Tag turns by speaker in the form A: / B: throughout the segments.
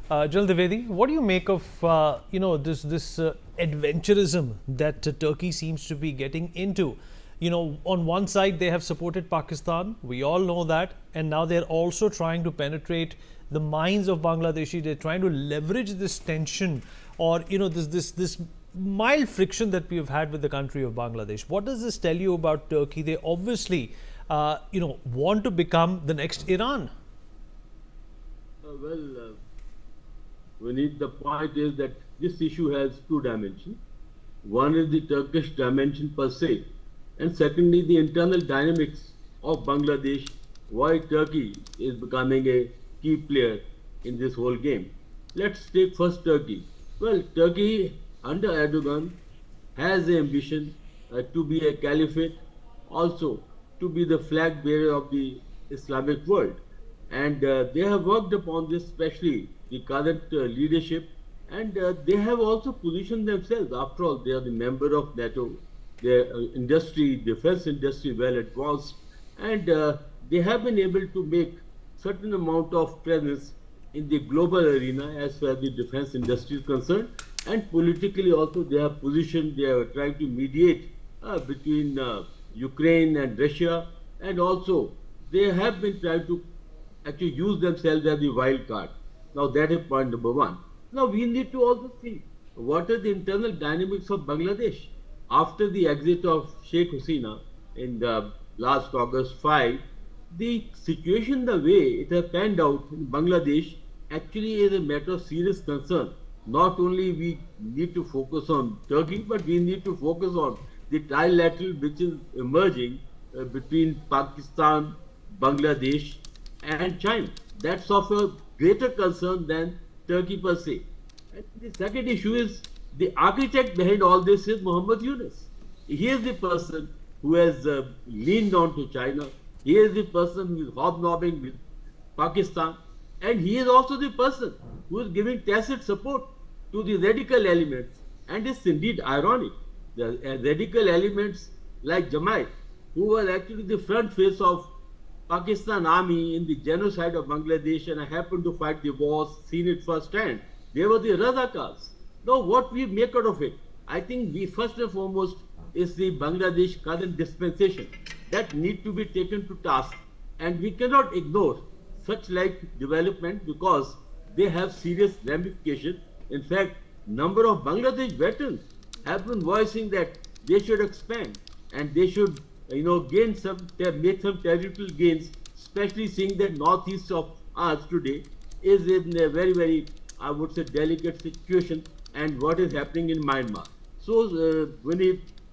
A: General Dwivedi, what do you make of this adventurism that Turkey seems to be getting into? On one side they have supported Pakistan, we all know that, and now they're also trying to penetrate the minds of Bangladeshi. They're trying to leverage this tension, or this mild friction that we have had with the country of Bangladesh. What does this tell you about Turkey? They obviously want to become the next Iran.
B: The point is that this issue has two dimensions. One is the Turkish dimension per se, and secondly, the internal dynamics of Bangladesh, why Turkey is becoming a key player in this whole game. Let's take first Turkey. Well, Turkey under Erdogan has the ambition to be a caliphate, also to be the flag bearer of the Islamic world. And they have worked upon this, especially the current leadership, and they have also positioned themselves. After all, they are the member of NATO, their defense industry well advanced, and they have been able to make certain amount of presence in the global arena as far as the defense industry is concerned, and politically also they have positioned, they are trying to mediate between Ukraine and Russia, and also they have been trying to actually use themselves as the wild card. Now that is point number one. Now we need to also see what are the internal dynamics of Bangladesh. After the exit of Sheikh Hasina in the last August 5, the situation, the way it has panned out in Bangladesh, actually is a matter of serious concern. Not only we need to focus on Turkey, but we need to focus on the trilateral which is emerging between Pakistan, Bangladesh and China. That's of a greater concern than Turkey per se. And the second issue is the architect behind all this is Muhammad Yunus. He is the person who has leaned on to China. He is the person who is hobnobbing with Pakistan. And he is also the person who is giving tacit support to the radical elements. And it's indeed ironic. The radical elements like Jamaat, who were actually the front face of Pakistan army in the genocide of Bangladesh, and I happened to fight the wars, seen it firsthand. They were the Razakars. Now what we make out of it? I think we first and foremost is the Bangladesh current dispensation that need to be taken to task, and we cannot ignore such like development because they have serious ramifications. In fact, number of Bangladesh veterans have been voicing that they should expand and they should gain make some territorial gains, especially seeing that northeast of us today is in a very, very, I would say, delicate situation, and what is happening in Myanmar. So,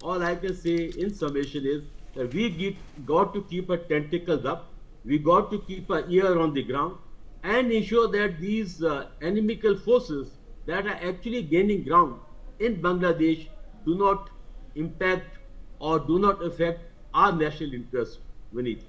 B: all I can say in summation is that we got to keep our tentacles up, we got to keep our ear on the ground, and ensure that these inimical forces that are actually gaining ground in Bangladesh do not impact or do not affect our national interest, Vineet.